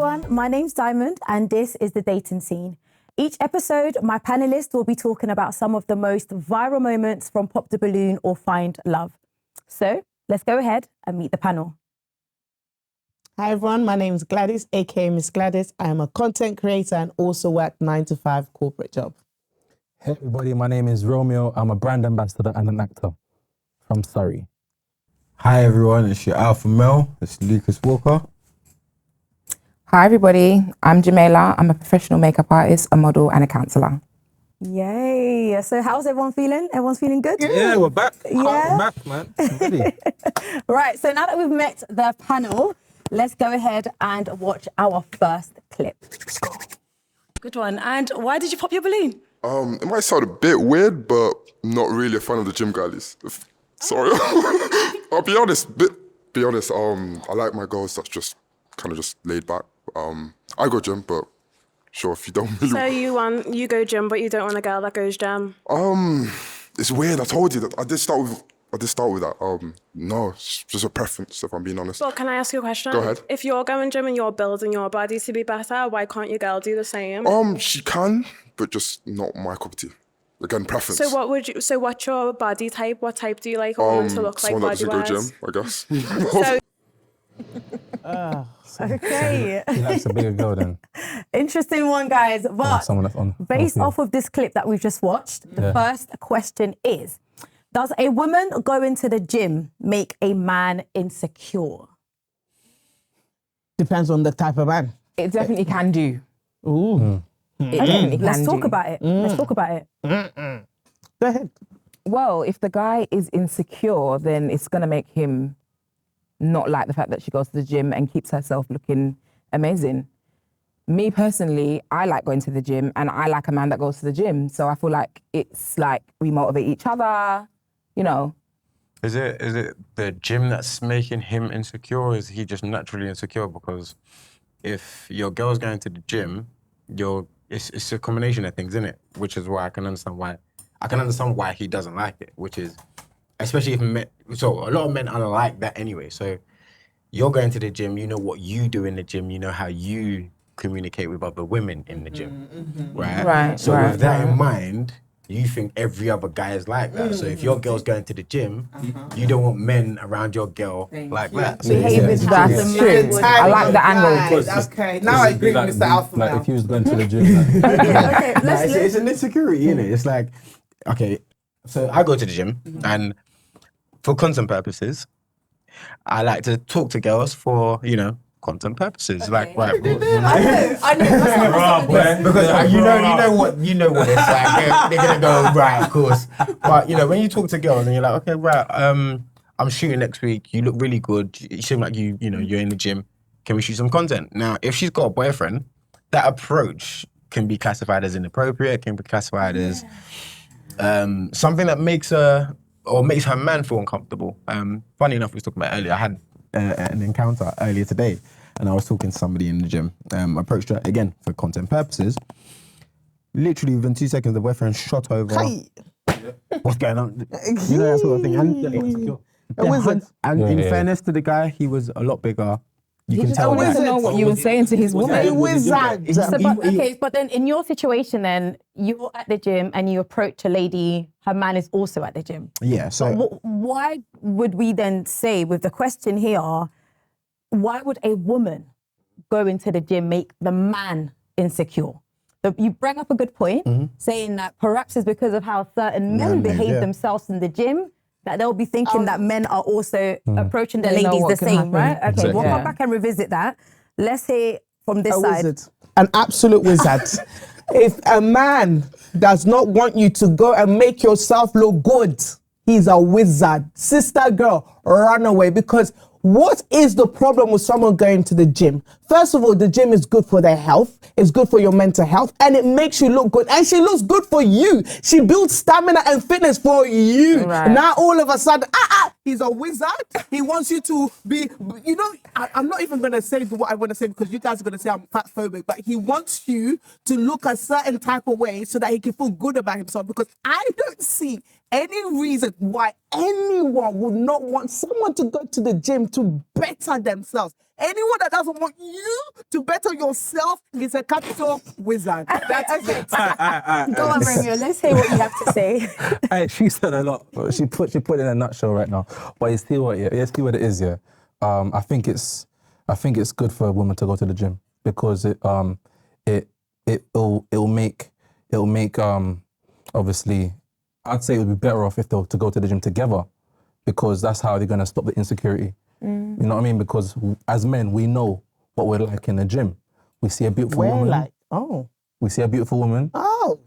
everyone, my name's Diamond and this is The Dating Scene. Each episode, my panellists will be talking about some of the most viral moments from Pop the Balloon or Find Love. So let's go ahead and meet the panel. Hi everyone, my name is Gladys, aka Miss Gladys. I am a content creator and also work 9-to-5 corporate job. Hey everybody, my name is Romeo. I'm a brand ambassador and an actor from Surrey. Hi everyone, it's your alpha male, it's Lucas Walker. Hi everybody, I'm Jamela. I'm a professional makeup artist, a model and a counsellor. Yay. So how's everyone feeling? Everyone's feeling good? Yeah, we're back. Yeah? We're back, man. I'm ready. Right, so now that we've met the panel, let's go ahead and watch our first clip. Good one. And why did you pop your balloon? It might sound a bit weird, but not really a fan of the gym girlies. Sorry. I'll be honest. I like my girls that's just kind of just laid back. I go gym, but sure, if you don't really... So you go gym, but you don't want a girl that goes gym? It's weird. I told you that I did start with that. No, it's just a preference, if I'm being honest. Well, can I ask you a question? Go ahead. If you're going gym and you're building your body to be better, why can't your girl do the same? She can, but just not my cup of tea. Again, preference. So what's your body type? What type do you like a woman to look like someone that body-wise? doesn't go gym, I guess. Okay. He likes a bigger girl then. Interesting one, guys. But Someone that's on. based off of this clip that we've just watched, the first question is, does a woman going to the gym make a man insecure? Depends on the type of man. It definitely can do. Ooh. It definitely can Let's do. talk about it. Let's talk about it. Go ahead. Well, if the guy is insecure, then it's going to make him not like the fact that she goes to the gym and keeps herself looking amazing. Me personally, I like going to the gym and I like a man that goes to the gym. So I feel like it's like we motivate each other, you know. Is it the gym that's making him insecure, or is he just naturally insecure? Because if your girl's going to the gym, it's a combination of things, isn't it? Which is why I can understand why he doesn't like it, which is, especially if men, so a lot of men are like that anyway. So you're going to the gym, you know what you do in the gym, you know how you communicate with other women in the gym, right? Right, So right, with that right. in mind, you think every other guy is like that. So if your girl's going to the gym, you don't want men around your girl like that. So That's true. I like the angle. Okay, now I agree with Mr. Alpha Like now. if he was going to the gym. Like, Okay, It's an insecurity, innit? It's like, okay, so I go to the gym and for content purposes, I like to talk to girls for, content purposes. Like, right, I know. because you know what it's like. They're gonna go, right, of course. But when you talk to girls and you're like, okay, right, I'm shooting next week. You look really good. You seem like you're in the gym. Can we shoot some content? Now, if she's got a boyfriend, that approach can be classified as inappropriate. Can be classified as something that makes her man feel uncomfortable. Funny enough, we was talking about earlier. I had an encounter earlier today, and I was talking to somebody in the gym. Approached her again for content purposes. Literally within 2 seconds, the boyfriend shot over. What's going on? That sort of thing. And in fairness to the guy, he was a lot bigger. You can tell. I wanted to know what you were saying to his woman. A wizard. But then in your situation then, you're at the gym and you approach a lady, her man is also at the gym. Yeah, so... Why would we then say, with the question here, why would a woman go into the gym make the man insecure? You bring up a good point, saying that perhaps it's because of how certain men behave themselves in the gym, that they'll be thinking that men are also approaching the They know ladies what the can same, happen. right? Okay, Exactly. we'll Yeah. come back and revisit that. Let's hear from this side. Wizard. An absolute wizard. If a man does not want you to go and make yourself look good, he's a wizard. Sister girl, run away. Because what is the problem with someone going to the gym? First of all, the gym is good for their health. It's good for your mental health. And it makes you look good. And she looks good for you. She builds stamina and fitness for you. Right. Now, all of a sudden, he's a wizard. He wants you to be, I'm not even going to say what I want to say because you guys are going to say I'm fat phobic, but he wants you to look a certain type of way so that he can feel good about himself, because I don't see any reason why anyone would not want someone to go to the gym to better themselves. Anyone that doesn't want you to better yourself is a capital wizard. That's it. Go on, Romeo. Let's hear what you have to say. Hey, she said a lot. She put it in a nutshell right now. But you see what it is, yeah. I think it's good for a woman to go to the gym because it'll make obviously, I'd say it would be better off if they were to go to the gym together, because that's how they're gonna stop the insecurity. You know what I mean? Because as men, we know what we're like in the gym. We see a beautiful woman. We see a beautiful woman.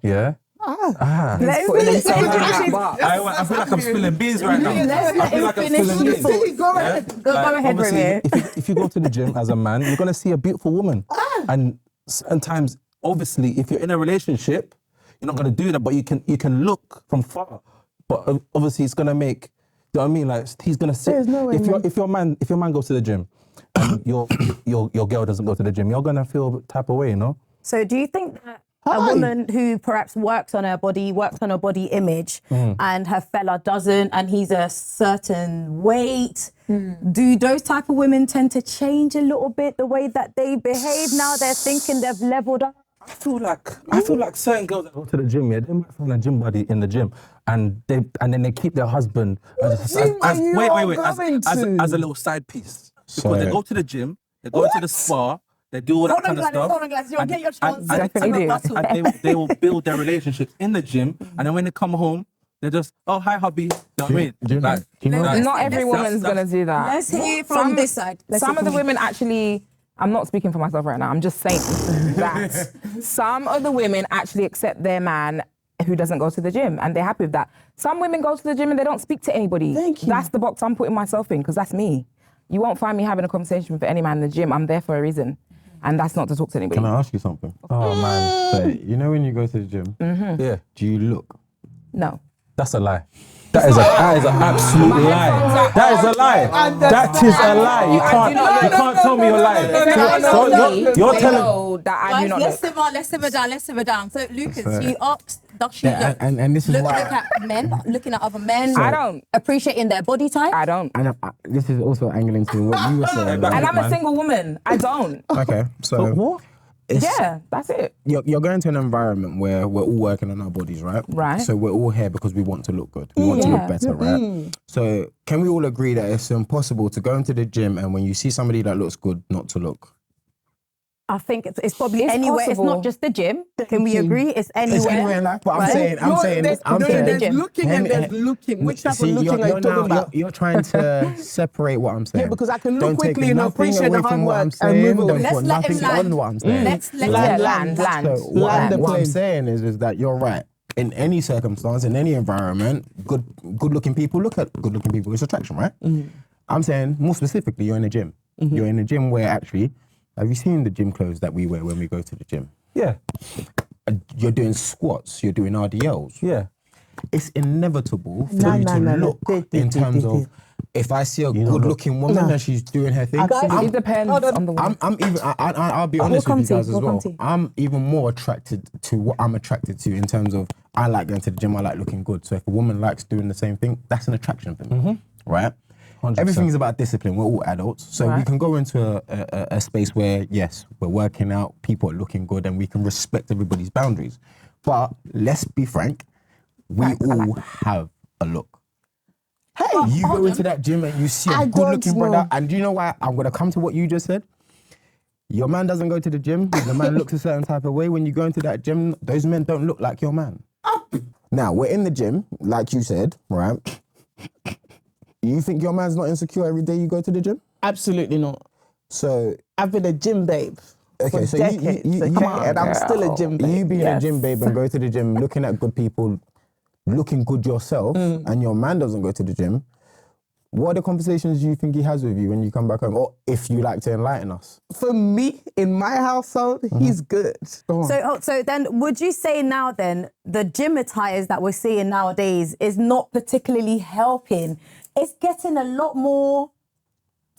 Yeah. Let him Putting finish. himself in that box. I feel like I'm spilling beans right now. Let's let him finish his thoughts. Go ahead, Obviously, Romeo. if you go to the gym as a man, you're gonna see a beautiful woman. And sometimes, obviously, if you're in a relationship, you're not gonna do that, but you can look from far. But obviously, it's gonna make. You know what I mean? Like he's gonna sit. There's no way, if your man goes to the gym, and your girl doesn't go to the gym, you're gonna feel a type of way, you know. So do you think that a woman who perhaps works on her body image, and her fella doesn't, and he's a certain weight, do those type of women tend to change a little bit the way that they behave now they're thinking they've leveled up? I feel like certain girls that go to the gym, yeah, they might find a gym buddy in the gym, and then they keep their husband as a little side piece, because they go to the gym, they go to the spa, they do all that kind of stuff. Hold on, Gladys, you'll get your chance. And they will build their relationships in the gym, and then when they come home, they're just, oh, hi, hubby. You know what I mean? Not every woman's gonna do that. Let's hear from this side. Some of the women actually, I'm not speaking for myself right now, I'm just saying that some of the women actually accept their man who doesn't go to the gym, and they're happy with that. Some women go to the gym and they don't speak to anybody. Thank you. That's the box I'm putting myself in, because that's me. You won't find me having a conversation with any man in the gym. I'm there for a reason, and that's not to talk to anybody. Can I ask you something? Oh man, So, you know when you go to the gym, yeah, do you look? No. that's a lie. That is an absolute lie. That is a lie. That is a lie. You can't tell me you're lying. You're telling. That I do not Let's look. simmer down. So Lucas, you asked, does she Yeah, look? and this is Look why. at men, looking at other men. I don't. Appreciating their body type. I don't. And this is also angling to what you were saying. And I'm a single woman. I don't. Okay, so What? Yeah, that's it. you're going to an environment where we're all working on our bodies, right? Right. So we're all here because we want to look good. We want to look better, right? So can we all agree that it's impossible to go into the gym and when you see somebody that looks good, not to look? I think it's probably It's anywhere. possible. It's not just the gym. Can we agree? It's anywhere. It's anywhere in life, but Right? I'm saying, there's looking and there's looking. Which type of looking are you talking about? You're trying to separate what I'm saying. Yeah, because I can look Don't take quickly and nothing appreciate away the from what hard I'm work and saying. move away. Don't Let's put let him nothing land. on what I'm saying. Let's Land. So what I'm saying is that you're right. In any circumstance, in any environment, good-looking people look at good-looking people. It's attraction, right? I'm saying more specifically, you're in a gym. You're in a gym where actually, have you seen the gym clothes that we wear when we go to the gym? Yeah. You're doing squats. You're doing RDLs. Yeah. It's inevitable for you to look in terms of. If I see a good-looking woman and she's doing her thing, It depends on the woman. I'm even. I'll be honest with you guys as We'll come well. to you. I'm even more attracted to what I'm attracted to in terms of I like going to the gym. I like looking good. So if a woman likes doing the same thing, that's an attraction for me, right? 100%. Everything is about discipline. We're all adults, so we Right. can go into a space where yes, we're working out, people are looking good, and we can respect everybody's boundaries. But let's be frank, we all have a look. Hey, you go into that gym and you see a good-looking brother, and do you know why? I'm gonna come to what you just said. Your man doesn't go to the gym. The man looks a certain type of way. When you go into that gym, those men don't look like your man. Now we're in the gym, like you said, right? You think your man's not insecure every day you go to the gym? Absolutely not. So I've been a gym babe okay, for so decades, and I'm still a gym babe. you being a gym babe and go to the gym, looking at good people, looking good yourself, and your man doesn't go to the gym. What are the conversations you think he has with you when you come back home, or if you like to enlighten us? For me, in my household, he's good. So then, would you say now then the gym attires that we're seeing nowadays is not particularly helping? It's getting a lot more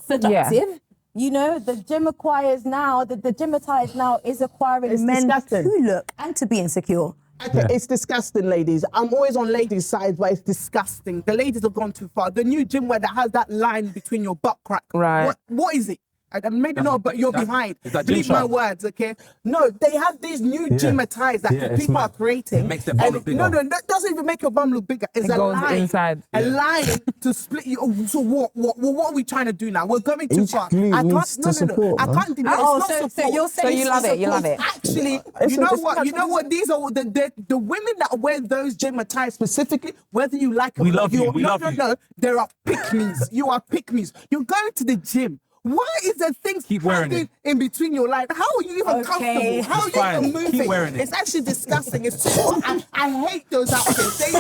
seductive. You know, the gym attires now is acquiring It's men disgusting. to look and to be insecure. Okay, it's disgusting, ladies. I'm always on ladies' side, but it's disgusting. The ladies have gone too far. The new gym wear that has that line between your butt crack. Right. What is it? And maybe not, but you're behind. is that gym Believe my shot? words, okay? No, they have these new gym attires that Yeah, it's people are mad. creating. It makes their bum look bigger. No, that doesn't even make your bum look bigger. It's It a goes line. inside. A line to split you. Oh, so what are we trying to do now? We're going too Each far. glute I needs can't. to No. support, I man. can't deny. Oh, It's not so support. you're saying you love it, you love it. Actually, It's you know it's what? You know what? These are the women that wear those gym attires specifically. Whether you like them, We or love you, we love you. No. There are pick-me's. You are pick-me's. You're going to the gym. Why is there things Keep wearing hanging it. in between your life? How are you even Okay. comfortable? How are It's you fine. even moving? Keep wearing it. It's actually disgusting. It's so, I hate those outfits. She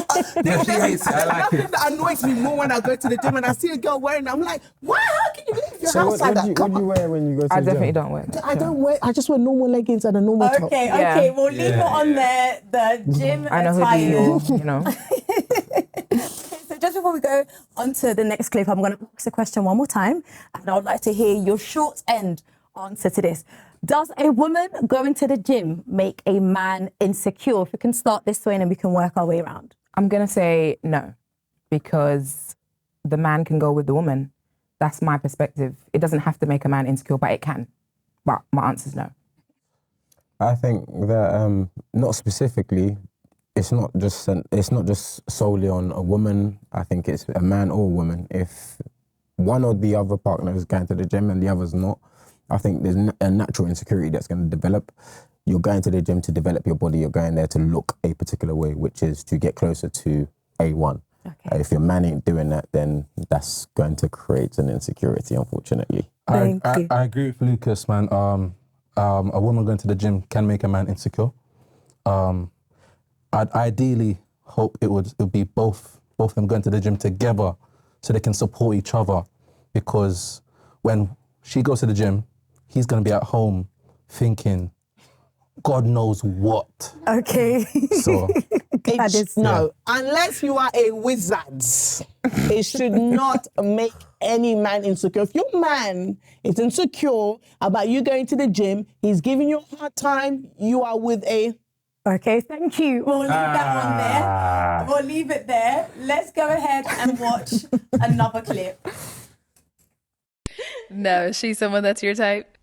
hates it. I like nothing it. that annoys me more when I go to the gym and I see a girl wearing it. I'm like, why? How can you leave your So house like that? what do you wear when you go to I the definitely gym? don't wear that. I don't wear. I just wear normal leggings and a normal top. Okay, Yeah. okay, we'll leave it on there. The gym I know who attires. you know. So just before we go on to the next clip, I'm going to ask the question one more time, and I would like to hear your short end answer to this. Does a woman going to the gym make a man insecure? If we can start this way and then we can work our way around. I'm going to say no, because the man can go with the woman. That's my perspective. It doesn't have to make a man insecure, but it can. But my answer is no. I think that not specifically. It's not just solely on a woman. I think it's a man or a woman. If one or the other partner is going to the gym and the other's not, I think there's a natural insecurity that's going to develop. You're going to the gym to develop your body. You're going there to look a particular way, which is to get closer to A1. Okay. If your man ain't doing that, then that's going to create an insecurity, unfortunately. Thank you. I agree with Lucas, man. A woman going to the gym can make a man insecure. I'd ideally hope it would be both of them going to the gym together so they can support each other, because when she goes to the gym, he's going to be at home thinking God knows what. Okay. So No, unless you are a wizard, it should not make any man insecure. If your man is insecure about you going to the gym, he's giving you a hard time, you are with a... Okay, thank you. We'll leave that one there. We'll leave it there. Let's go ahead and watch another clip. No, is she someone that's your type?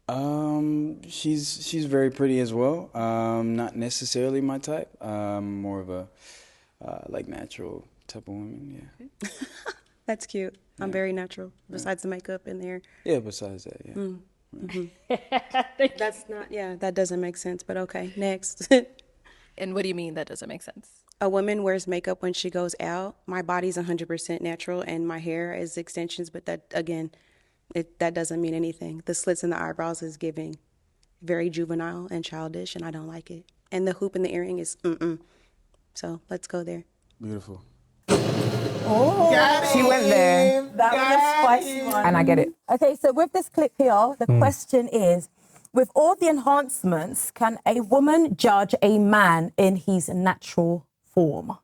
She's very pretty as well. Not necessarily my type. More of a like natural type of woman. Yeah. That's cute. I'm very natural. Besides the makeup in there. Yeah. Besides that, yeah. That's not. Yeah, that doesn't make sense. But okay, next. And what do you mean that doesn't make sense? A woman wears makeup when she goes out. My body's 100% natural, and my hair is extensions. But that again, that doesn't mean anything. The slits in the eyebrows is giving very juvenile and childish, and I don't like it. And the hoop in the earring is So let's go there. Beautiful. She went there, That was a spicy one. and I get it. Okay, so with this clip here, the question is, with all the enhancements, can a woman judge a man in his natural form?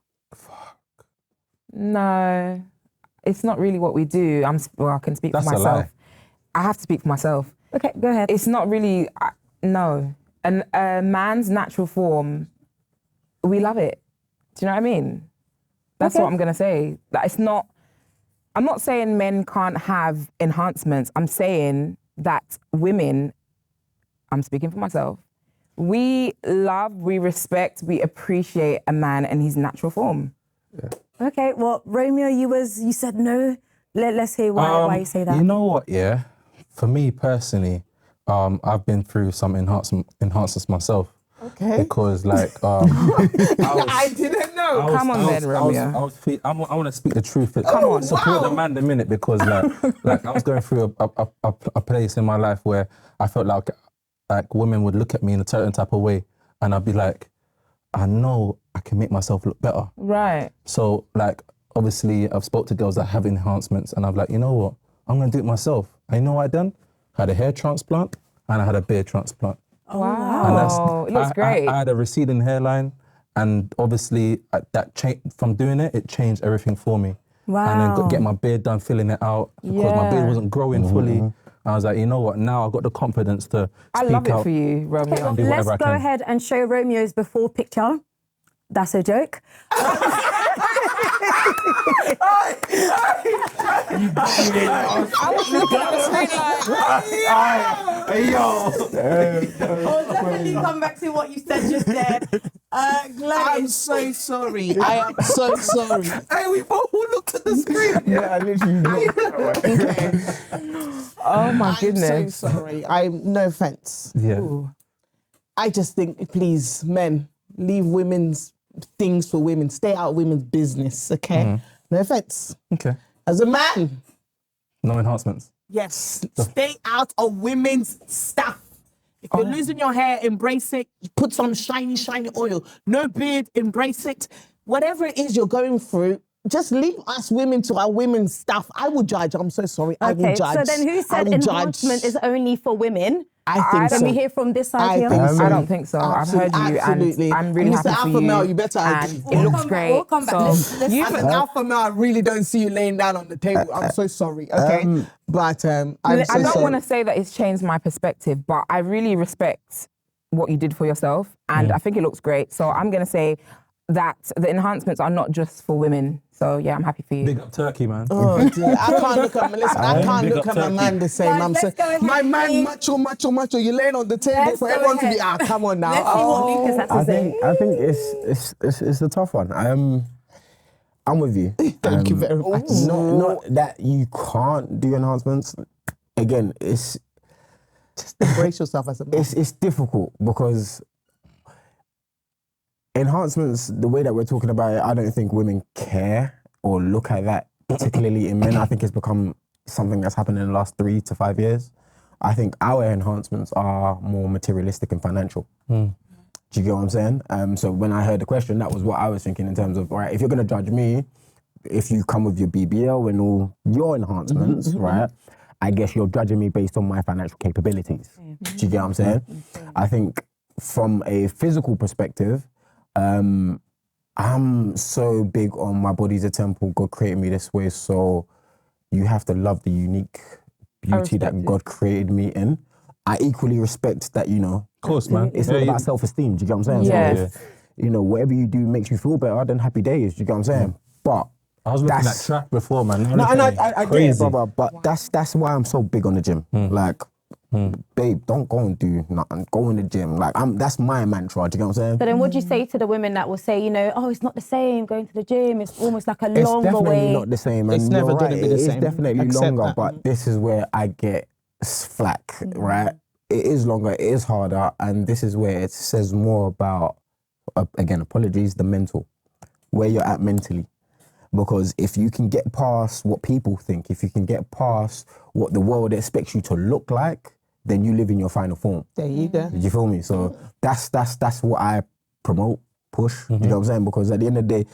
No, it's not really what we do. I can speak That's for a myself. lie. I have to speak for myself. Okay, go ahead. It's not really, no. And a man's natural form, we love it. Do you know what I mean? That's Okay. what I'm going to say. That it's not, I'm not saying men can't have enhancements. I'm saying that women, I'm speaking for myself, we love, we respect, we appreciate a man in his natural form. Okay, well, Romeo, you said no. Let's hear why you say that. You know what, yeah? For me personally, I've been through some enhancements myself. Okay. Because like, I didn't know. Come on then, Romeo. I want to speak the truth. Come on, support the man the minute, because like I was going through a place in my life where I felt like women would look at me in a certain type of way, and I'd be like, I know I can make myself look better. Right. So like, obviously, I've spoke to girls that have enhancements, and I'm like, you know what? I'm gonna do it myself. And you know what I done? I had a hair transplant and I had a beard transplant. Wow. It looks great. I had a receding hairline, and obviously from doing it, it changed everything for me. Wow. And then get my beard done, filling it out, because my beard wasn't growing fully. I was like, you know what? Now I've got the confidence to I speak love it out. for you, Romeo. do Let's whatever I go can. ahead and show Romeo's before picture. That's a joke. I was looking at the screen like, I'll definitely come back to what you said just there. I'm Gladys. so sorry. I am so sorry. Hey, we both looked at the screen. Yeah, I literally. oh my I'm goodness. so sorry. I'm no offense. Yeah. I just think, please, men, leave women's things for women. Stay out of women's business, okay? No offense. Okay. As a man, No enhancements. yes, stay out of women's stuff. If you're losing your hair, embrace it. Put some shiny oil. No beard, embrace it. Whatever it is you're going through, just leave us women to our women's stuff. I will judge. I'm so sorry. I will Okay, judge. so then who I said will enhancement judge. is only for women? I think Can so. we hear from this side I here? think so. I don't think so. I've heard you, Absolutely. and I'm really Mr. happy for Alpha you. Male, you better and agree. it looks come back, great. we'll come back. So Let's As an alpha male, I really don't see you laying down on the table. I'm so sorry, okay? But I'm so I don't sorry. want to say that it's changed my perspective, but I really respect what you did for yourself, and I think it looks great. So I'm going to say that the enhancements are not just for women. So yeah, I'm happy for you. Big up Turkey, man. Oh dear, I can't look at Melissa. I can't Big look up at my Turkey. man the same. Guys, I'm let's saying, go ahead, my man, please. macho. You're laying on the table Let's for go everyone to be. ahead. Come on now. Let's see what Lucas has to say. I think it's a tough one. I'm with you. Thank you very much. Not that you can't do enhancements. Again, it's Embrace yourself as a man. it's difficult because enhancements, the way that we're talking about it, I don't think women care or look at that particularly in men. I think it's become something that's happened in the last 3 to 5 years. I think our enhancements are more materialistic and financial. Do you get what I'm saying? So when I heard the question, that was what I was thinking in terms of, all right, if you're going to judge me, if you come with your BBL and all your enhancements, right, I guess you're judging me based on my financial capabilities. Do you get what I'm saying? I think from a physical perspective, I'm so big on my body's a temple, God created me this way, so you have to love the unique beauty that God created me in. I equally respect that, you know, Of course, man. it's all about self-esteem, do you get what I'm saying? Yes. So if, you know, whatever you do makes you feel better, then happy days, do you get what I'm saying? But I was looking at that's- track before, man. no, and I get it, Crazy. brother, but that's why I'm so big on the gym. Like, babe, don't go and do nothing. Go in the gym. Like, that's my mantra. Do you get what I'm saying? So then what do you say to the women that will say, you know, oh, it's not the same going to the gym, it's almost like a It's longer definitely way. not the same. It's And never you're gonna right, be the it is same. definitely Accept longer, that. but this is where I get flack, right? It is longer, it is harder, and this is where it says more about, again, apologies, the mental, where you're at mentally. Because if you can get past what people think, if you can get past what the world expects you to look like, then you live in your final form. There you go. Did you feel me? So that's what I promote, push. You know what I'm saying? Because at the end of the day,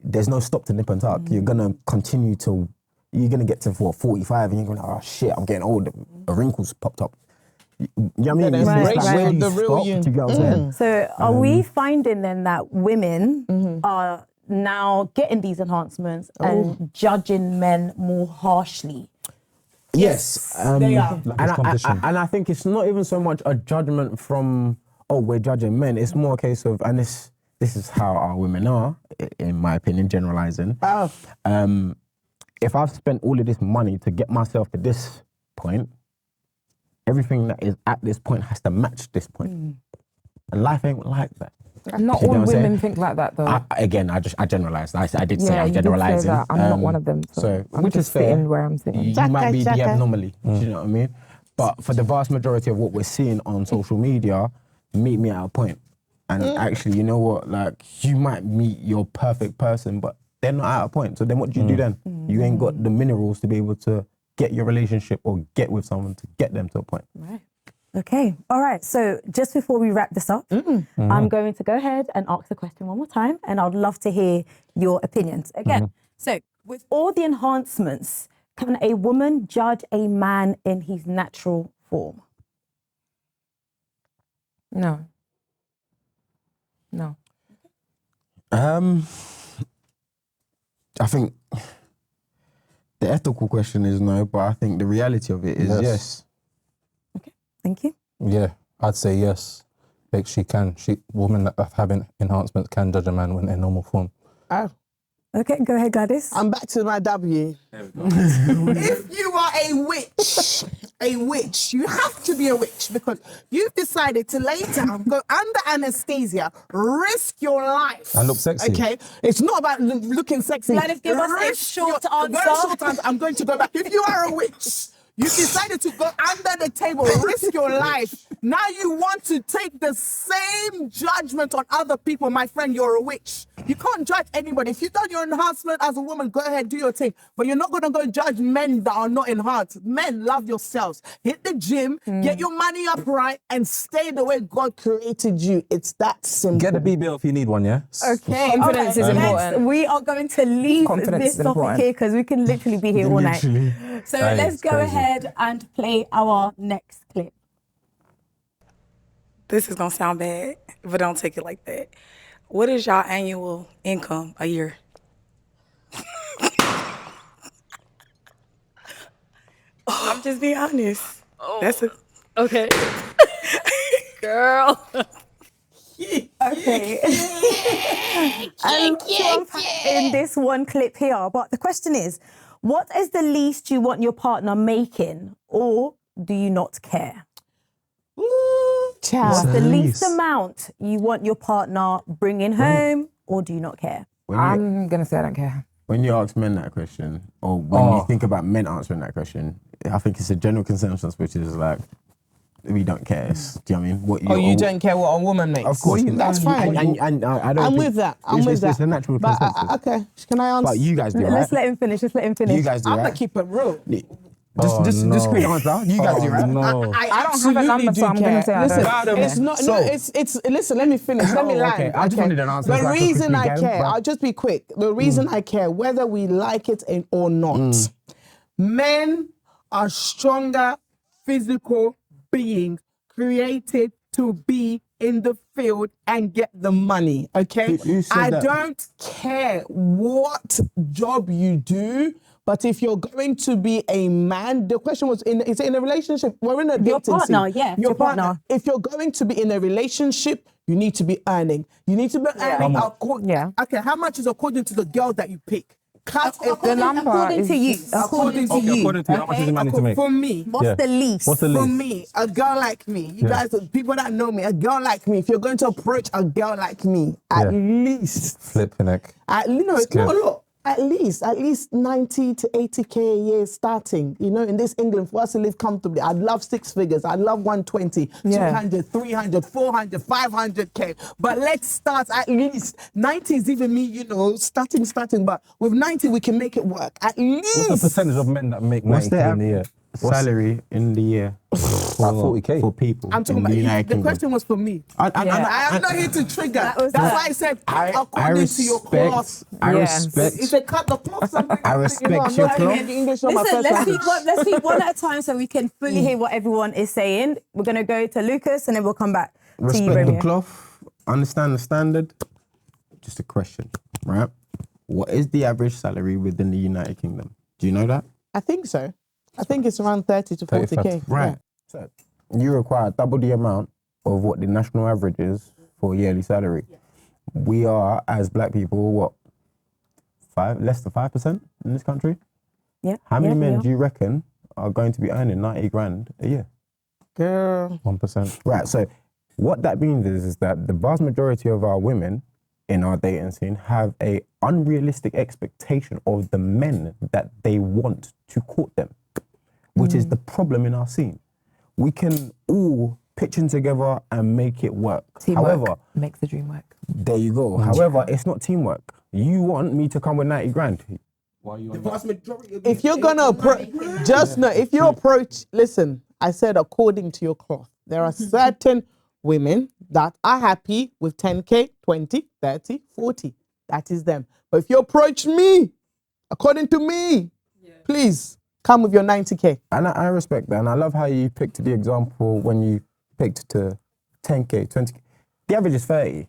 there's no stop to nip and tuck. You're gonna continue to, you're gonna get to 45 and you're gonna, oh shit, I'm getting old. The wrinkles popped up. You know what I mean? Then It's embrace like, where do you the real stop? you. Do you get what I'm saying? So are we finding then that women are now getting these enhancements and judging men more harshly? Yes, they are. Like and it's competition. I think it's not even so much a judgment from, oh, we're judging men. It's more a case of, and this is how our women are, in my opinion, generalizing. If I've spent all of this money to get myself to this point, everything that is at this point has to match this point. And life ain't like that. Not You know all what I'm women saying? think like that though. I generalized. I did say Yeah, I'm you did say generalizing. that. I'm not one of them, so I'm which just is fair. sitting where I'm sitting. You might be the Chaka. abnormally. Do you know what I mean? But for the vast majority of what we're seeing on social media, meet me at a point. And actually, you know what? Like, you might meet your perfect person, but they're not at a point. So then what do you do then? You ain't got the minerals to be able to get your relationship or get with someone to get them to a point. Right. Okay. All right. So just before we wrap this up, I'm going to go ahead and ask the question one more time, and I'd love to hear your opinions. Again, so with all the enhancements, can a woman judge a man in his natural form? No. No. I think the ethical question is no, but I think the reality of it is yes. Thank you. Yeah, I'd say yes. Like women that have enhancements can judge a man when in normal form. Oh. Okay, go ahead, Gladys. I'm back to my W. If you are a witch, you have to be a witch because you've decided to lay down, go under anesthesia, risk your life. And look sexy. Okay? It's not about looking sexy. Gladys, give us a short answer. Very short answer. I'm going to go back. If you are a witch, you decided to go under the table, risk your life. Now you want to take the same judgment on other people. My friend, you're a witch. You can't judge anybody. If you've done your enhancement as a woman, go ahead, do your thing. But you're not going to go judge men that are not enhanced. Men, love yourselves. Hit the gym, get your money up right, and stay the way God created you. It's that simple. Get a BBL if you need one, yeah? Okay. Confidence is important. We are going to leave Confidence this is topic important. here because we can literally be here all night. So Aye, let's it's go crazy. ahead and play our next clip. This is gonna sound bad, but don't take it like that. What is y'all annual income a year? I'm just being honest. That's a Okay. Girl. Okay. To unpack in this one clip here, but the question is, what is the least you want your partner making, or do you not care? What's the least amount you want your partner bringing home, or do you not care? I'm going to say I don't care. When you ask men that question, or when you think about men answering that question, I think it's a general consensus, which is like, we don't care. Do you know what I mean? What You don't care what a woman makes? Of course, That's fine. And I don't. I'm with that. It's a natural But, consensus. okay, can I answer? But you guys do, right? Let's let him finish. You guys do, I'm right? going to keep it real. Just quick answer. You guys do, right? No. I don't have a number, so I'm going to say I don't. It's not. No, it's. Listen, let me finish. Let me land. Okay, I just wanted an answer. The so I could reason quickly I get care, them, I'll just be quick. The reason I care, whether we like it or not, men are stronger physical beings created to be in the field and get the money. Okay, Who said I that? don't care what job you do. But if you're going to be a man, the question was, is it in a relationship? We're in a dating Your partner, scene. yeah, Your partner. If you're going to be in a relationship, you need to be earning. You need to be earning. Okay, how much is according to the girl that you pick? According to you. According to you. According to you, how much does it need to make? For me. What's the least? What's the least? For me, a girl like me, you guys, people that know me, a girl like me, if you're going to approach a girl like me, at least, Flipping it. it's not a lot. At least 90 to 80K a year starting. You know, in this England, for us to live comfortably, I'd love 6 figures. I'd love 120, 200, 300, 400, 500K. But let's start at least 90 is even me, you know, starting. But with 90, we can make it work. At least. What's the percentage of men that make 90K in the year? Salary in the year for 40K for people. I'm talking about the question was for me. I am not here to trigger. That's why I said according to your cloth. I respect. If they cut the cloth, I respect your cloth. Listen, let's speak one at a time so we can fully hear what everyone is saying. We're going to go to Lucas and then we'll come back to you, Respect the Romeo. cloth. Understand the standard. Just a question, right? What is the average salary within the United Kingdom? Do you know that? I think so. I think it's around 30 to 40K. Right. So you require double the amount of what the national average is for yearly salary. We are, as black people, less than 5% in this country? Yeah. How many men do you reckon are going to be earning 90 grand a year? Girl. 1%. Right, so what that means is that the vast majority of our women in our dating scene have a unrealistic expectation of the men that they want to court them, which is the problem in our scene. We can all pitch in together and make it work. Teamwork However, makes the dream work. there you go. However, it's not teamwork. You want me to come with 90 grand. If you're going to approach, just know, if you approach, listen, I said according to your cloth. There are certain women that are happy with 10K, 20, 30, 40. That is them. But if you approach me, according to me, please come with your 90K. And I respect that. And I love how you picked the example when you picked to 10K, 20K. The average is 30.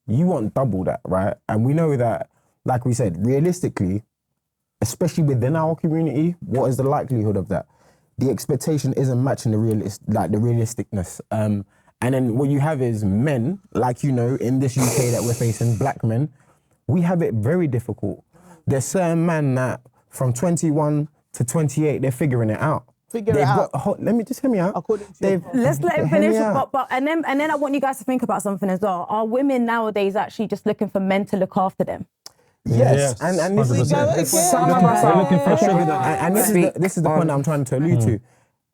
You want double that, right? And we know that, like we said, realistically, especially within our community, what is the likelihood of that? The expectation isn't matching the realisticness. And And then what you have is men, like in this UK that we're facing, black men, we have it very difficult. There's certain men that from 21 to 28, they're figuring it out. Let me just hear me out. Let's let him finish. But and then I want you guys to think about something as well. Are women nowadays actually just looking for men to look after them? Yes. And this is some of us are looking for sugar. And this is the point I'm trying to allude to.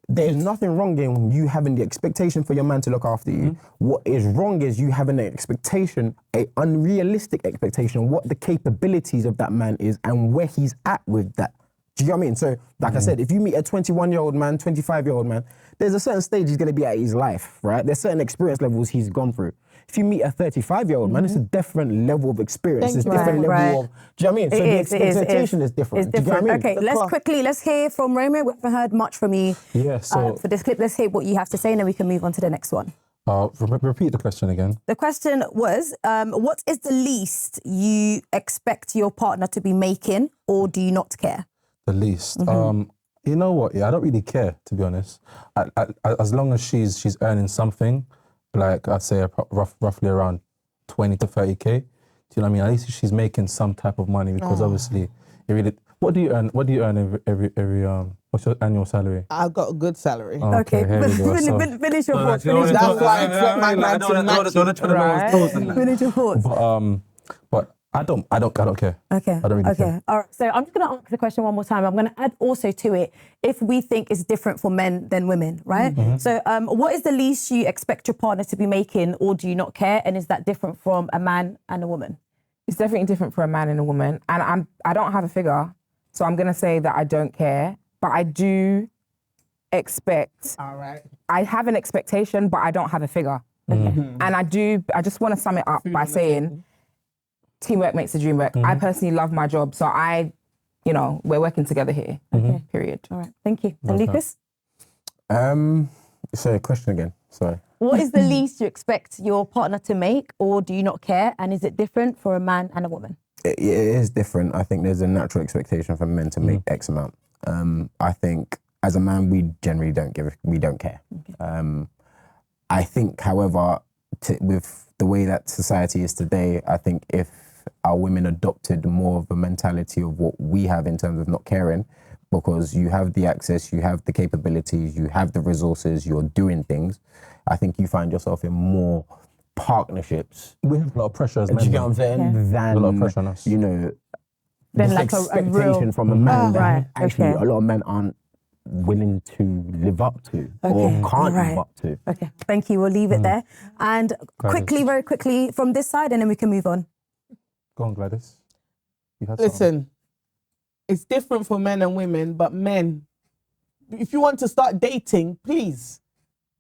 There's nothing wrong in you having the expectation for your man to look after you. What is wrong is you having an expectation, an unrealistic expectation, what the capabilities of that man is and where he's at with that. Do you know what I mean? So, like I said, if you meet a 21-year-old man, 25-year-old man, there's a certain stage he's going to be at his life, right? There's certain experience levels he's gone through. If you meet a 35-year-old man, it's a different level of experience. It's a different level of... Do you know what I mean? So the expectation is different. It's different. Do you know what I mean? Okay, let's hear from Romeo. We haven't heard much from you so for this clip. Let's hear what you have to say and then we can move on to the next one. Repeat the question again. The question was, what is the least you expect your partner to be making or do you not care? The least. You know what? Yeah, I don't really care, to be honest. As long as she's earning something, like I'd say roughly around 20 to 30k. Do you know what I mean? At least she's making some type of money because obviously, it really. What do you earn? What do you earn every what's your annual salary? I've got a good salary. Okay, here we go. Finish your thoughts. That's why I expect my man to match. Finish your thoughts. But I don't care. Okay. I don't really care. All right. So I'm just going to ask the question one more time. I'm going to add also to it if we think it's different for men than women, right? So what is the least you expect your partner to be making or do you not care? And is that different from a man and a woman? It's definitely different for a man and a woman. And I don't have a figure. So I'm going to say that I don't care. But I do expect... All right. I have an expectation, but I don't have a figure. And I just want to sum it up by saying... Teamwork makes the dream work. I personally love my job, so we're working together here. Okay. Period. All right. Thank you. And Lucas? Sorry, question again. Sorry. What is the least you expect your partner to make, or do you not care? And is it different for a man and a woman? It is different. I think there's a natural expectation for men to make X amount. I think as a man, we generally don't care. Okay. I think, however, with the way that society is today, I think if our women adopted more of a mentality of what we have in terms of not caring, because you have the access, you have the capabilities, you have the resources, you're doing things, I think you find yourself in more partnerships. We have a lot of pressure as men. Do you get what I'm saying? Yeah. Than, a lot of pressure on us. Then this like expectation from a man that right, actually okay. a lot of men aren't willing to live up to or can't live up to. Okay, thank you. We'll leave it there. And very quickly, from this side, and then we can move on. Go on, Gladys. You had Listen, it's different for men and women, but men, if you want to start dating, please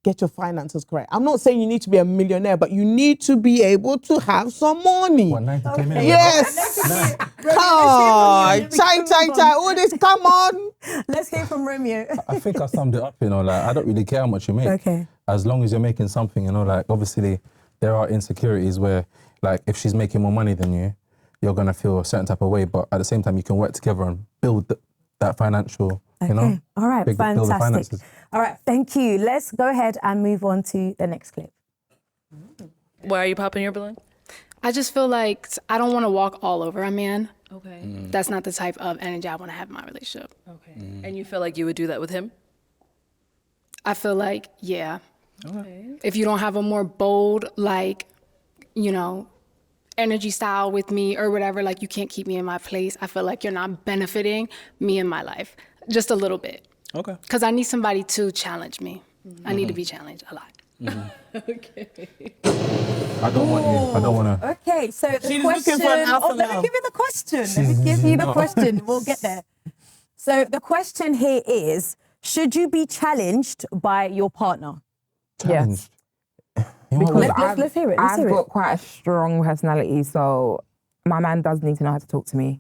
get your finances correct. I'm not saying you need to be a millionaire, but you need to be able to have some money. What, 90K minimum? Yes. Oh, chai, all this, come on. Let's hear from Romeo. I think I summed it up, like, I don't really care how much you make. Okay. As long as you're making something, like, obviously, there are insecurities where, like, if she's making more money than you, you're going to feel a certain type of way, but at the same time, you can work together and build that financial, All right, build the fantastic. finances. All right, thank you. Let's go ahead and move on to the next clip. Why are you popping your balloon? I just feel like I don't want to walk all over a man. Okay. That's not the type of energy I want to have in my relationship. Okay. And you feel like you would do that with him? I feel like, yeah. Okay. If you don't have a more bold, energy style with me or whatever, like you can't keep me in my place. I feel like you're not benefiting me in my life. Just a little bit. Okay. Because I need somebody to challenge me. I need to be challenged a lot. Okay. I don't want to. Okay, so the She's question... looking for an alpha let me male. give you the question. Let me give you the question. We'll get there. So the question here is, should you be challenged by your partner? Challenged. Because Let's hear it. I've got quite a strong personality, so my man does need to know how to talk to me.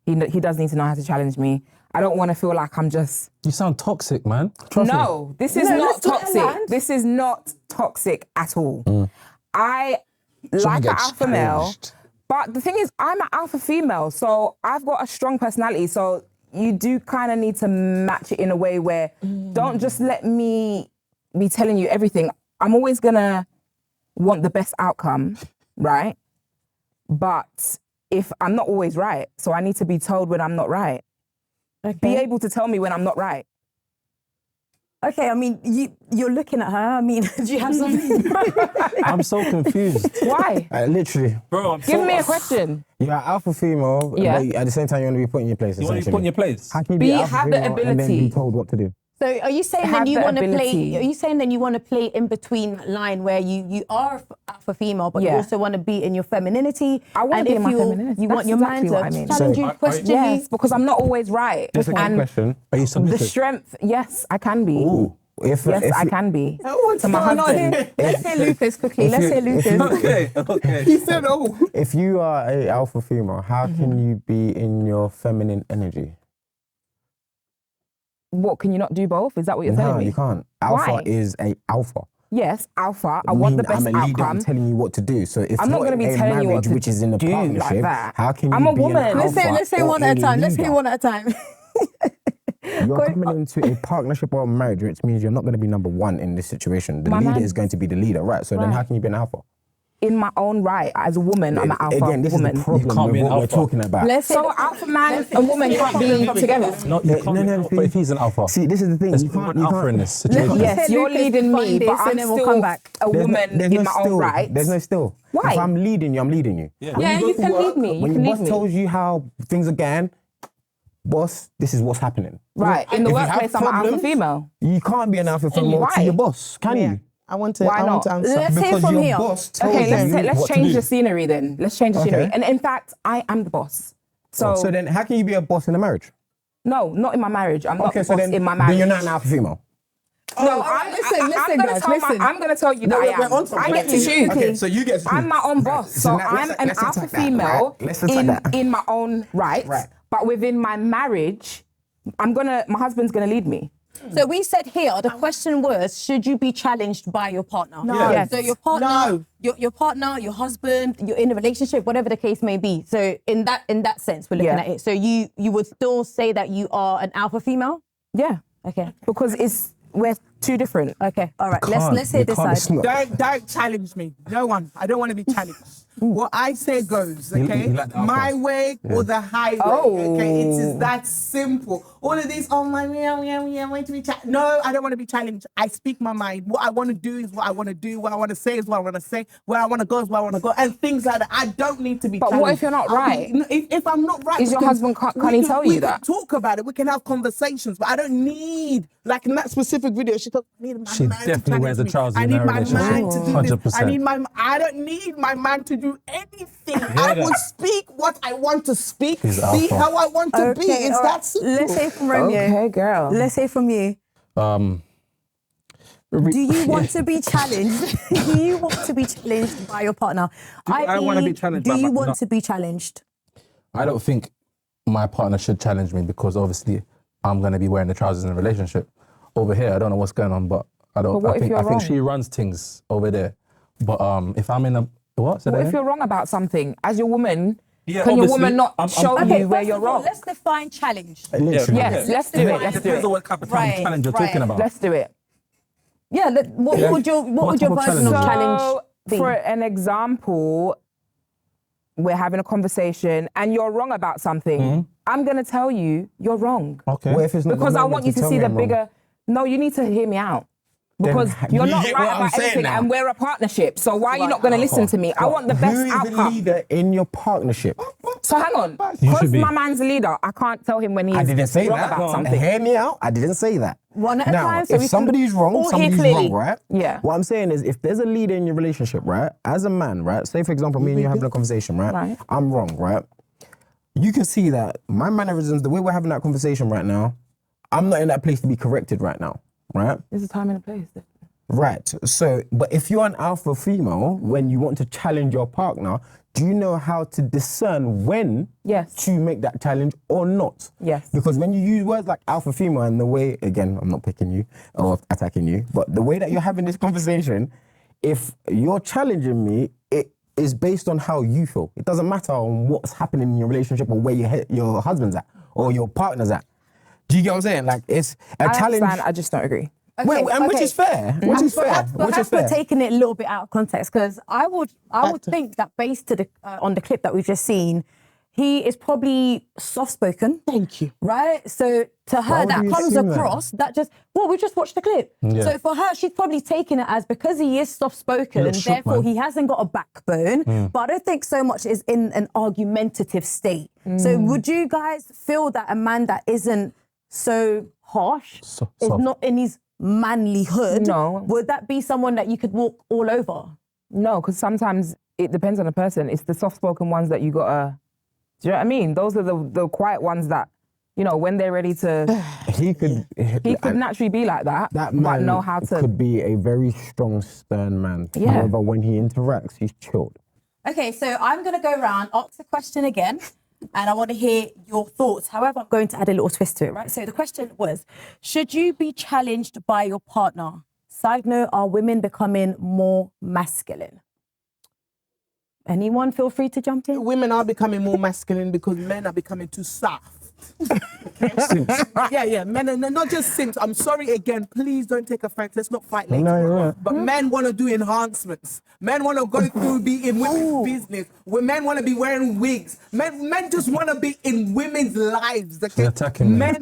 He does need to know how to challenge me. I don't want to feel like I'm just... You sound toxic, man. Trust me. This is not toxic. This is not toxic at all. I like an alpha male, but the thing is, I'm an alpha female, so I've got a strong personality, so you do kind of need to match it in a way where don't just let me be telling you everything. I'm always gonna want the best outcome, right? But if I'm not always right, so I need to be told when I'm not right. Okay. Be able to tell me when I'm not right. Okay, I mean, you're looking at her. I mean, do you have something? I'm so confused. Why? Literally. Bro, Give me a question. You're an alpha female, Yeah. but at the same time, you want to be put in your place. You want to be put in your place? How can you be an alpha have the female and then ability. be told what to do? So are you saying Have then you the want to play? ability. Are you saying then you want to play in between that line where you are alpha female, but you Yeah. also want to be in your femininity? I want to and be if in my you, femininity. You want That's your exactly man what I to mean. challenge So you, question Yes, you. because I'm not always right. Just a quick question. Are you The submissive? strength, yes, I can be. If I you- can be. What's To my going on husband. here? Let's hear Lucas quickly. if Let's you- hear if Lucas. you- Okay. He said, oh. If you are a alpha female, how can you be in your feminine energy? What, can you not do both? Is that what you're telling No, me? you can't. Alpha Why? is a alpha. Yes, alpha. I want the best I'm a leader. outcome. I'm telling you what to do. So if I'm not you're gonna be in a telling you what marriage to which is in a do like partnership, that. how can you I'm a be woman. an alpha Let's say or one at a time. Let's hear leader? one at a time. You're coming into a partnership or a marriage, which means you're not going to be number one in this situation. The My leader man- is going to be the leader, right? So then Right. how can you be an alpha? In my own right, as a woman, I'm an alpha Again, this woman. is the problem can't be with an what we're alpha. talking about. Let's So alpha man and woman can't be together. No, you can't be alpha if he's an alpha. See, this is the thing. There's You can't, an you alpha in can't. this situation. Let's Yes, hear you're Lucas leading define me, this but and I'm then we'll still come back. a woman There's in no my still. own right. There's no still. Why? If I'm leading you, I'm leading you. Yeah. When Yeah, go you to can work, lead me. You when can your lead boss me. tells you how things are going, boss, this is what's happening. Right, in the If you have workplace, I'm an alpha problems, female. You can't be an alpha female Why? to your boss, can you? I want to. Why I want to not? answer. Let's hear Because from your here. boss told Okay, you let's what to change do. the scenery then. Let's change the Okay. scenery. And in fact, I am the boss. So, So then, how can you be a boss in a marriage? no, not in my marriage. I'm not Okay, the so boss then, in my marriage. then you're not an alpha female. No, listen, guys, listen. I'm going to tell you that we're I am. on to I get to something. choose. Okay, so you get to I'm my own boss. So So now I'm let's- an let's alpha attack that, female right? Let's attack that. in my own right. Right. But within my marriage, my husband's going to lead me. So we said here, the question was, should you be challenged by your partner? No. Yeah. Yes. So your partner, No. your partner, your husband, you're in a relationship, whatever the case may be. So in that sense, we're looking Yeah. at it. So you would still say that you are an alpha female? Yeah. Okay. Because we're two different. Okay. All right. can't. Let's hear You this can't. side. It's not- Don't challenge me. No one. I don't want to be challenged. What I say goes, okay? you like the alpha. My way or the highway. Oh. Okay, it is that simple. All of these, oh my, I want to be challenged. No, I don't want to be challenged. I speak my mind. What I want to do is what I want to do. What I want to say is what I want to say. Where I want to go is where I want to go. And things like that. I don't need to be But challenged. what if you're not right? If I'm not right, Is your husband, can't he tell you we that? can talk about it. We can have conversations. But I don't need, like in that specific video, she thought, I need my She man to definitely challenge wears the me. trousers I in need her my relationship. man to do this. 100%. I don't need my man to do anything. I will speak what I want to speak, He's be alpha. how I want to be. It's all that right. simple. Let's hear from Romeo. Okay, girl. Let's hear from you. Do you want to be challenged? Do you want to be challenged by your partner? I wanna be challenged Do by you my- want no. to be challenged? I don't think my partner should challenge me because obviously I'm going to be wearing the trousers in a relationship. Over here, I don't know what's going on, but I don't. But what I if think you're I think wrong? she runs things over there. But if I'm in a what? Say that What if again? you're wrong about something? As your woman, Yeah, can your obviously. woman not I'm- show I'm- you Okay, where first you're of all, wrong? let's define challenge. Literally. Yes, let's do it. Let's do Depends on it. what type of Right, challenge you're right. talking about. Let's do it. Yeah. What Yeah. would your What type of version of challenge? challenge So, be? for an example, we're having a conversation and you're wrong about something. I'm going to tell you you're wrong. Okay. What if it's not the Because I moment want you to tell see me the I'm wrong? bigger. No, you need to hear me out. Because you're you not get right what I'm about saying anything now? and we're a partnership. So why are you not going to listen to me? I want the Who best is the outcome. leader in your partnership? So hang on. You Because should be. my man's a leader, I can't tell him when he's I didn't say wrong that. about something. Hear me out. I didn't say that. One at a now, time, so we if can somebody's all wrong, hear somebody's clearly. wrong, right? Yeah. What I'm saying is, if there's a leader in your relationship, right, as a man, right, say for example, me and you having a conversation, right? Right. I'm wrong, right? You can see that my mannerisms, the way we're having that conversation right now, I'm not in that place to be corrected right now, right? There's a time and a place. Right. So, but if you're an alpha female, when you want to challenge your partner, do you know how to discern when Yes. to make that challenge or not? Yes. Because when you use words like alpha female and the way, again, I'm not picking you or attacking you, but the way that you're having this conversation, if you're challenging me, it is based on how you feel. It doesn't matter on what's happening in your relationship or where your husband's at or your partner's at. Do you get what I'm saying? Like, it's a I challenge. understand, I just don't agree. Which is fair. Which is fair. Perhaps we're taking it a little bit out of context, because I would think that based to the on the clip that we've just seen, he is probably soft-spoken. Thank you. Right? So to her, that comes across, we just watched the clip. Yeah. So for her, she's probably taking it as because he is soft-spoken, therefore he hasn't got a backbone. But I don't think so much is in an argumentative state. So would you guys feel that a man that isn't so harsh, is not in his manlyhood, would that be someone that you could walk all over? No, because sometimes it depends on the person. It's the soft-spoken ones that you gotta, do you know what I mean? Those are the quiet ones that, you know, when they're ready to... he could naturally be like that, That but man know how to... could be a very strong, stern man. Yeah. However, when he interacts, he's chilled. Okay, so I'm going to go around, ask the question again, and I want to hear your thoughts. However, I'm going to add a little twist to it, right? So the question was, should you be challenged by your partner? Side note, are women becoming more masculine? Anyone feel free to jump in? Women are becoming more masculine because men are becoming too soft. Yeah, men are not just simps. I'm sorry again, please don't take offense. Let's not fight later. No, you're right. But men want to do enhancements. Men want to go through, be in women's business. Men want to be wearing wigs. Men just want to be in women's lives. Okay? You're attacking me.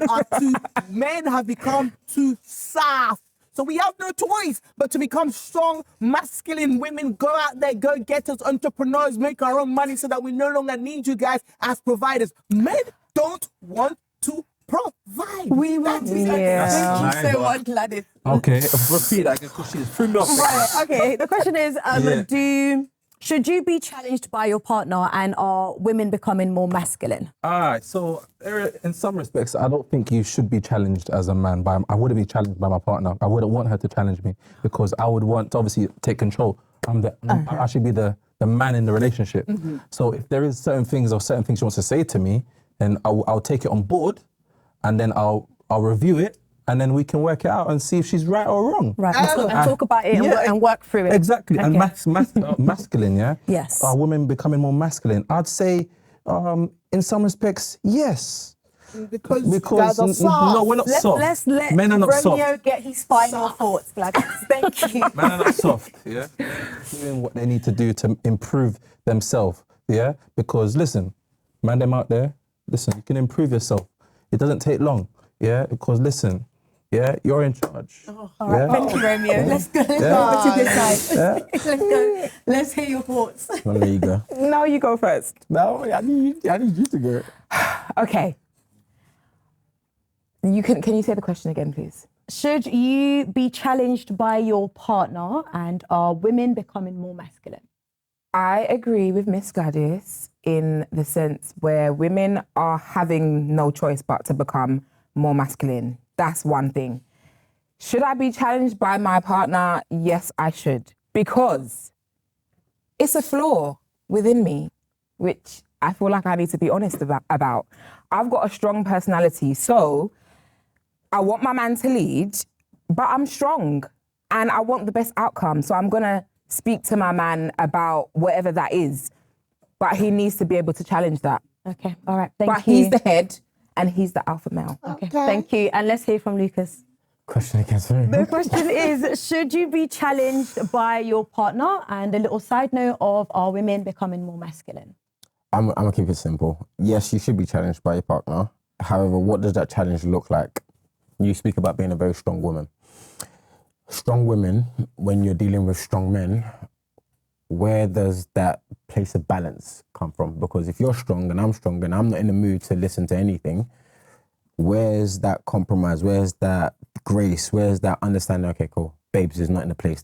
Men have become too soft. So we have no choice but to become strong, masculine women, go out there, go get us entrepreneurs, make our own money so that we no longer need you guys as providers. Men don't want to provide. We want to. Yeah. Thank you so much, Gladys. Okay, repeat that because she's threw me off. Right, okay. The question is, should you be challenged by your partner, and are women becoming more masculine? All right, so in some respects, I don't think you should be challenged as a man. I wouldn't be challenged by my partner. I wouldn't want her to challenge me because I would want to obviously take control. I should be the man in the relationship. So if there is certain things she wants to say to me, then I'll take it on board, and then I'll review it, and then we can work it out and see if she's right or wrong. Right, and talk about it and work through it. Exactly, Okay. and masculine, yeah? Yes. Are women becoming more masculine? I'd say, in some respects, yes. Because Because guys are soft. no, we're not soft. Let's let Men are not Romeo soft. get his final thoughts, Gladys. Thank you. Men are not soft, yeah? Doing what they need to do to improve themselves, yeah? Because listen, man, them out there, listen, you can improve yourself. It doesn't take long, yeah? Because listen, yeah, you're in charge. All right, thank you, Romeo. Let's go over to this side. Let's go. Let's hear your thoughts. Well, there you go. No, you go first. No, I need you to go. Okay. Can you say the question again, please? Should you be challenged by your partner, and are women becoming more masculine? I agree with Miss Gladys in the sense where women are having no choice but to become more masculine. That's one thing. Should I be challenged by my partner? Yes, I should. Because it's a flaw within me, which I feel like I need to be honest about. I've got a strong personality, so I want my man to lead, but I'm strong and I want the best outcome. So I'm going to speak to my man about whatever that is, but he needs to be able to challenge that. Okay, all right, thank you. But he's the head and he's the alpha male. Okay, thank you. And let's hear from Lucas. Question again, sorry. The question is, should you be challenged by your partner? And a little side note of, are women becoming more masculine? I'm going to keep it simple. Yes, you should be challenged by your partner. However, what does that challenge look like? You speak about being a very strong woman. Strong women, when you're dealing with strong men, where does that place of balance come from? Because if you're strong and I'm not in the mood to listen to anything, where's that compromise? Where's that grace? Where's that understanding? Okay, cool. Babes is not in a place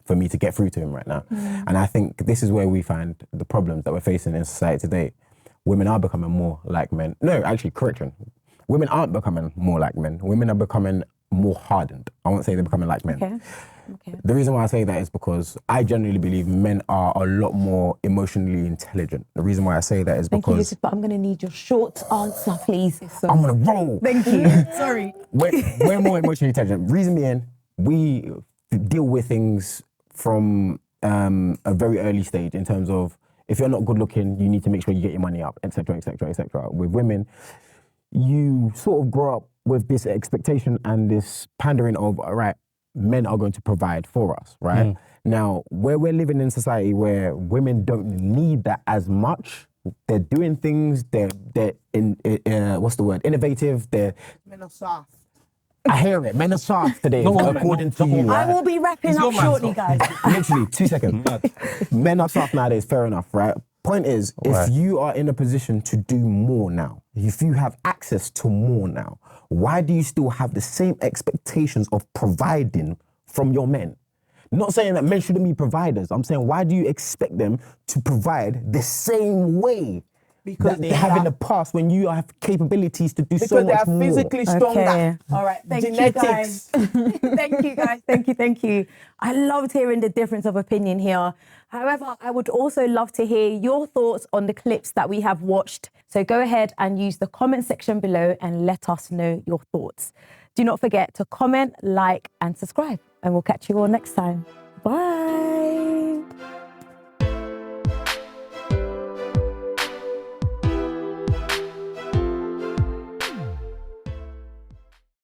for me to get through to him right now. And I think this is where we find the problems that we're facing in society today. Women are becoming more like men. No, actually, correction. Women aren't becoming more like men. Women are becoming more hardened. I won't say they're becoming like men. Okay. The reason why I say that is because I genuinely believe men are a lot more emotionally intelligent. The reason why I say that is Thank you, because... Lucas, but I'm going to need your short answer, please. I'm going to roll. Thank you. Sorry. We're more emotionally intelligent. Reason being, we deal with things from a very early stage in terms of if you're not good looking, you need to make sure you get your money up, etc., etc., etc. With women, you sort of grow up with this expectation and this pandering of, all right, men are going to provide for us, right? Now, where we're living in society where women don't need that as much, they're doing things, they're what's the word? Innovative, Men are soft. I hear it. Men are soft today, according to you, right? I will be wrapping up shortly, guys. Literally, 2 seconds. Men are soft nowadays, fair enough, right? Point is, if you are in a position to do more now, if you have access to more now, why do you still have the same expectations of providing from your men? Not saying that men shouldn't be providers. I'm saying, why do you expect them to provide the same way Because that they have in the past when you have capabilities to do so much more? Because they are physically stronger. All right. Thank Genetics. you, guys. Thank you, guys. Thank you. I loved hearing the difference of opinion here. However, I would also love to hear your thoughts on the clips that we have watched. So go ahead and use the comment section below and let us know your thoughts. Do not forget to comment, like, and subscribe. And we'll catch you all next time. Bye.